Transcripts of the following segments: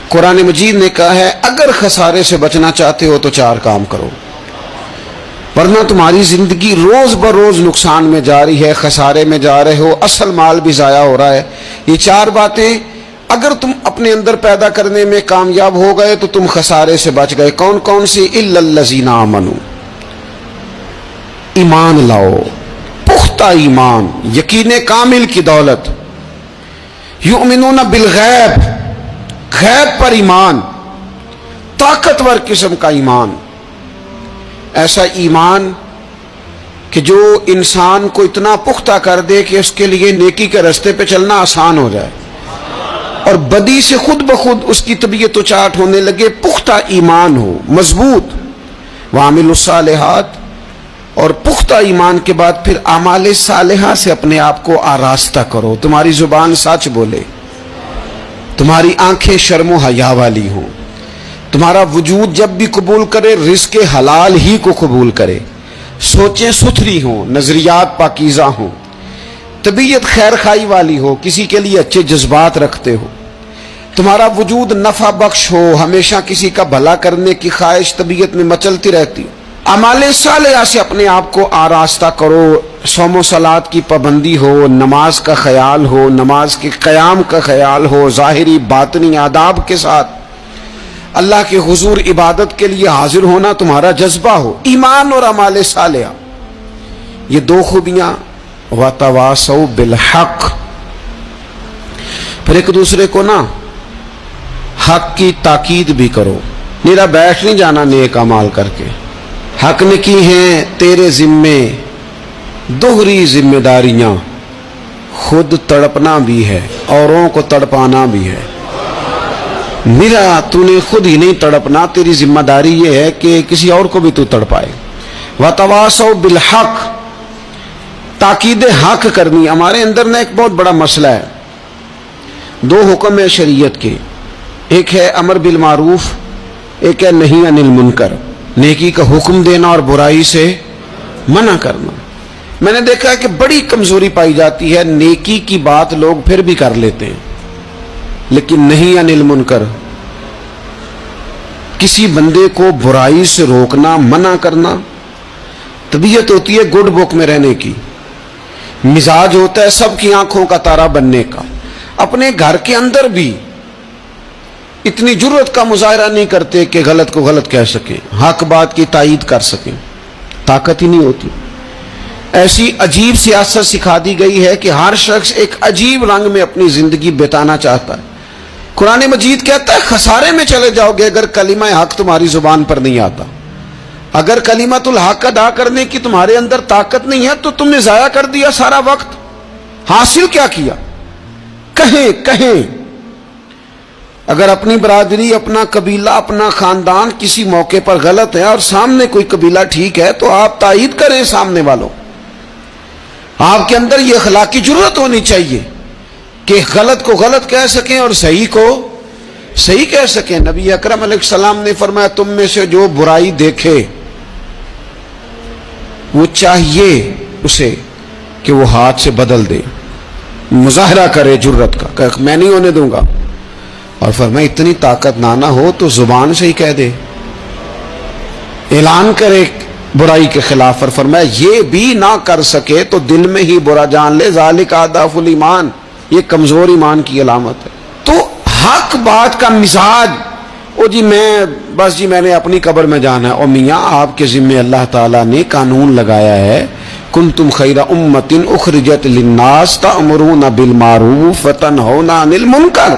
قرآن مجید نے کہا ہے اگر خسارے سے بچنا چاہتے ہو تو 4 کام کرو، ورنہ تمہاری زندگی روز بروز نقصان میں جا رہی ہے، خسارے میں جا رہے ہو، اصل مال بھی ضائع ہو رہا ہے۔ یہ 4 باتیں اگر تم اپنے اندر پیدا کرنے میں کامیاب ہو گئے تو تم خسارے سے بچ گئے۔ کون کون سی؟ الا الذین آمنوا، ایمان لاؤ، پختہ ایمان، یقین کامل کی دولت، یؤمنون بالغیب، غیب پر ایمان، طاقتور قسم کا ایمان، ایسا ایمان کہ جو انسان کو اتنا پختہ کر دے کہ اس کے لیے نیکی کے راستے پہ چلنا آسان ہو جائے اور بدی سے خود بخود اس کی طبیعت اچاٹ ہونے لگے۔ پختہ ایمان ہو، مضبوط، وعاملوا الصالحات، اور پختہ ایمان کے بعد پھر اعمال صالحہ سے اپنے آپ کو آراستہ کرو۔ تمہاری زبان سچ بولے، تمہاری آنکھیں شرم و حیا والی ہوں، تمہارا وجود جب بھی قبول کرے رزق حلال ہی کو قبول کرے، سوچیں ستھری ہوں، نظریات پاکیزہ ہوں، طبیعت خیر خائی والی ہو، کسی کے لیے اچھے جذبات رکھتے ہو، تمہارا وجود نفع بخش ہو، ہمیشہ کسی کا بھلا کرنے کی خواہش طبیعت میں مچلتی رہتی ہو۔ اعمال صالحہ سے اپنے آپ کو آراستہ کرو، صوم و صلات کی پابندی ہو، نماز کا خیال ہو، نماز کے قیام کا خیال ہو، ظاہری باطنی آداب کے ساتھ اللہ کے حضور عبادت کے لیے حاضر ہونا تمہارا جذبہ ہو۔ ایمان اور اعمال صالحہ، یہ 2 خوبیاں، وَتَوَاصَوْا بِالْحَقِّ، پھر ایک دوسرے کو نا حق کی تاکید بھی کرو، میرا بیٹھ نہیں جانا نیک اعمال کر کے۔ حق نے کی ہیں تیرے ذمے دوہری ذمہ داریاں، خود تڑپنا بھی ہے، اوروں کو تڑپانا بھی ہے۔ میرا تو نے خود ہی نہیں تڑپنا، تیری ذمہ داری یہ ہے کہ کسی اور کو بھی تو تڑپائے۔ وَتَوَاصَوْا بِالْحَقِّ، تاکید حق کرنی۔ ہمارے اندر نا ایک بہت بڑا مسئلہ ہے، 2 حکم ہے شریعت کے، ایک ہے امر بالمعروف، ایک ہے نہی عن المنکر، نیکی کا حکم دینا اور برائی سے منع کرنا۔ میں نے دیکھا ہے کہ بڑی کمزوری پائی جاتی ہے، نیکی کی بات لوگ پھر بھی کر لیتے ہیں لیکن نہی عن المنکر، کسی بندے کو برائی سے روکنا، منع کرنا، طبیعت ہوتی ہے گڈ بک میں رہنے کی، مزاج ہوتا ہے سب کی آنکھوں کا تارا بننے کا۔ اپنے گھر کے اندر بھی اتنی جرت کا مظاہرہ نہیں کرتے کہ غلط کو غلط کہہ سکیں، حق بات کی تائید کر سکیں، طاقت ہی نہیں ہوتی۔ ایسی عجیب سیاست سکھا دی گئی ہے کہ ہر شخص ایک عجیب رنگ میں اپنی زندگی بتانا چاہتا ہے۔ قرآن مجید کہتا ہے خسارے میں چلے جاؤ گے اگر کلمہ حق تمہاری زبان پر نہیں آتا۔ اگر کلمۃ الحق ادا کرنے کی تمہارے اندر طاقت نہیں ہے تو تم نے ضائع کر دیا سارا وقت، حاصل کیا کیا؟ کہیں اگر اپنی برادری، اپنا قبیلہ، اپنا خاندان کسی موقع پر غلط ہے اور سامنے کوئی قبیلہ ٹھیک ہے تو آپ تائید کریں سامنے والوں۔ آپ کے اندر یہ اخلاقی جرت ہونی چاہیے کہ غلط کو غلط کہہ سکیں اور صحیح کو صحیح کہہ سکیں۔ نبی اکرم علیہ السلام نے فرمایا تم میں سے جو برائی دیکھے وہ چاہیے اسے کہ وہ ہاتھ سے بدل دے، مظاہرہ کرے جرت کا کہ میں نہیں ہونے دوں گا، اور فرمایا اتنی طاقت نہ ہو تو زبان سے ہی کہہ دے، اعلان کرے برائی کے خلاف، اور فرمایا یہ بھی نہ کر سکے تو دل میں ہی برا جان لے، ذالک اضعف الایمان، یہ کمزور ایمان کی علامت ہے۔ تو حق بات کا مزاج، او جی میں نے اپنی قبر میں جانا ہے، او میاں آپ کے ذمہ اللہ تعالیٰ نے قانون لگایا ہے، کنتم خیر امۃ اخرجت للناس تأمرون بالمعروف وتنہون عن المنکر،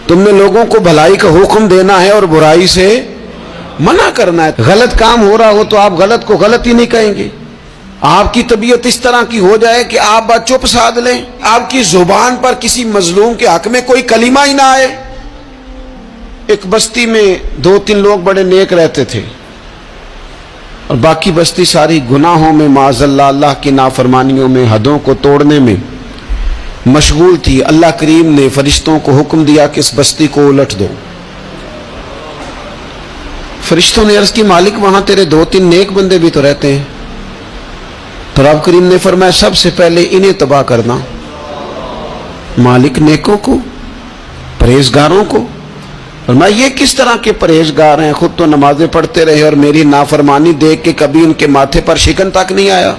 تم نے لوگوں کو بھلائی کا حکم دینا ہے اور برائی سے منع کرنا ہے۔ غلط کام ہو رہا ہو تو آپ غلط کو غلط ہی نہیں کہیں گے۔ آپ کی طبیعت اس طرح کی ہو جائے کہ آپ بات چپ سادھ لیں، آپ کی زبان پر کسی مظلوم کے حق میں کوئی کلمہ ہی نہ آئے۔ ایک بستی میں 2-3 لوگ بڑے نیک رہتے تھے اور باقی بستی ساری گناہوں میں، معاذ اللہ، اللہ کی نافرمانیوں میں، حدوں کو توڑنے میں مشغول تھی۔ اللہ کریم نے فرشتوں کو حکم دیا کہ اس بستی کو الٹ دو۔ فرشتوں نے عرض کی مالک وہاں تیرے 2-3 نیک بندے بھی تو رہتے ہیں، تو رب کریم نے فرمایا سب سے پہلے انہیں تباہ کرنا۔ مالک نیکوں کو، پرہیزگاروں کو، اور میں یہ کس طرح کے پرہیزگار ہیں، خود تو نمازیں پڑھتے رہے اور میری نافرمانی دیکھ کے کبھی ان کے ماتھے پر شکن تک نہیں آیا،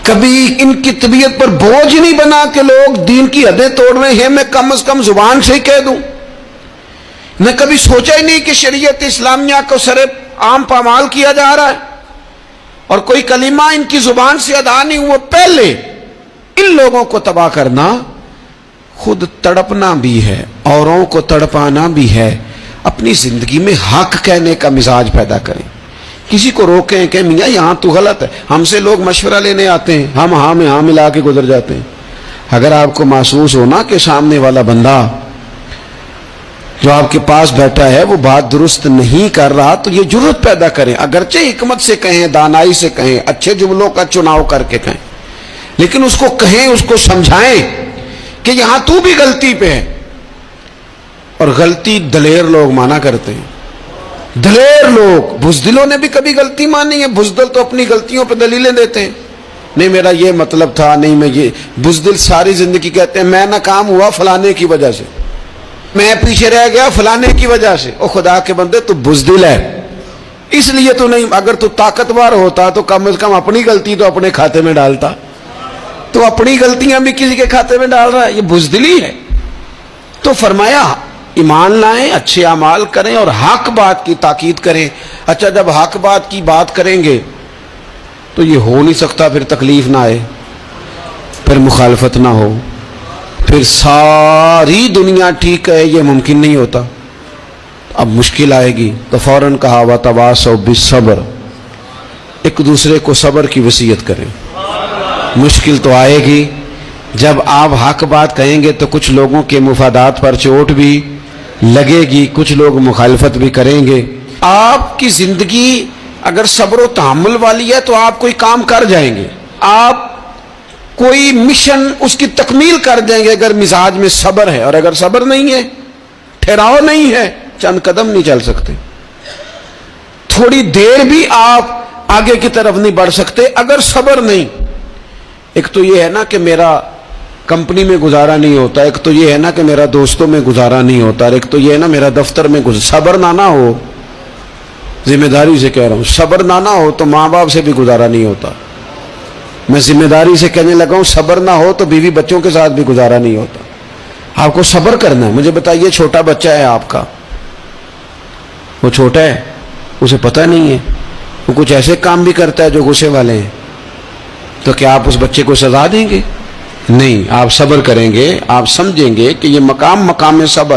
کبھی ان کی طبیعت پر بوجھ نہیں بنا کہ لوگ دین کی حدیں توڑ رہے ہیں میں کم از کم زبان سے ہی کہہ دوں، نے کبھی سوچا ہی نہیں کہ شریعت اسلامیہ کو سر عام پامال کیا جا رہا ہے اور کوئی کلمہ ان کی زبان سے ادا نہیں ہوا، پہلے ان لوگوں کو تباہ کرنا خود تڑپنا بھی ہے، اوروں کو تڑپانا بھی ہے، اپنی زندگی میں حق کہنے کا مزاج پیدا کریں، کسی کو روکیں کہ میاں یہاں تو غلط ہے، ہم سے لوگ مشورہ لینے آتے ہیں، ہم ہاں میں ہاں ملا کے گزر جاتے ہیں، اگر آپ کو محسوس ہونا کہ سامنے والا بندہ جو آپ کے پاس بیٹھا ہے وہ بات درست نہیں کر رہا تو یہ جرأت پیدا کریں، اگرچہ حکمت سے کہیں، دانائی سے کہیں، اچھے جملوں کا چناؤ کر کے کہیں، لیکن اس کو کہیں، اس کو سمجھائیں کہ یہاں تو بھی غلطی پہ ہے۔ اور غلطی دلیر لوگ مانا کرتے ہیں، دلیر لوگ، بزدلوں نے بھی کبھی غلطی مانی ہے، بزدل تو اپنی غلطیوں پہ دلیلیں دیتے ہیں، نہیں میرا یہ مطلب تھا، نہیں میں یہ، بزدل ساری زندگی کہتے ہیں میں ناکام ہوا فلانے کی وجہ سے، میں پیچھے رہ گیا فلانے کی وجہ سے۔ او خدا کے بندے تو بزدل ہے، اس لیے تو نہیں، اگر تو طاقتور ہوتا تو کم از کم اپنی غلطی تو اپنے کھاتے میں ڈالتا، تو اپنی غلطیاں بھی کسی کے کھاتے میں ڈال رہا ہے، یہ بزدلی ہے۔ تو فرمایا ایمان لائیں، اچھے اعمال کریں اور حق بات کی تاکید کریں۔ اچھا جب حق بات کی بات کریں گے تو یہ ہو نہیں سکتا پھر تکلیف نہ آئے، پھر مخالفت نہ ہو، پھر ساری دنیا ٹھیک ہے، یہ ممکن نہیں ہوتا، اب مشکل آئے گی۔ تو فوراً کہا وَتَوَاصَوْا بِالصَّبْرِ، ایک دوسرے کو صبر کی وصیت کریں۔ مشکل تو آئے گی، جب آپ حق بات کہیں گے تو کچھ لوگوں کے مفادات پر چوٹ بھی لگے گی، کچھ لوگ مخالفت بھی کریں گے۔ آپ کی زندگی اگر صبر و تحمل والی ہے تو آپ کوئی کام کر جائیں گے، آپ کوئی مشن اس کی تکمیل کر دیں گے اگر مزاج میں صبر ہے، اور اگر صبر نہیں ہے، ٹھہراؤ نہیں ہے، چند قدم نہیں چل سکتے، تھوڑی دیر بھی آپ آگے کی طرف نہیں بڑھ سکتے اگر صبر نہیں۔ ایک تو یہ ہے نا کہ میرا کمپنی میں گزارا نہیں ہوتا، ایک تو یہ ہے نا کہ میرا دوستوں میں گزارا نہیں ہوتا، اور ایک تو یہ ہے نا میرا دفتر میں صبر نہ ہو، ذمہ داری سے کہہ رہا ہوں، صبر نہ ہو تو ماں باپ سے بھی گزارا نہیں ہوتا، میں ذمہ داری سے کہنے لگا ہوں صبر نہ ہو تو بیوی بچوں کے ساتھ بھی گزارا نہیں ہوتا۔ آپ کو صبر کرنا ہے۔ مجھے بتائیے چھوٹا بچہ ہے آپ کا، وہ چھوٹا ہے، اسے پتہ نہیں ہے، وہ کچھ ایسے کام بھی کرتا ہے جو غصے والے ہیں، تو کیا آپ اس بچے کو سزا دیں گے؟ نہیں، آپ صبر کریں گے، آپ سمجھیں گے کہ یہ مقام صبر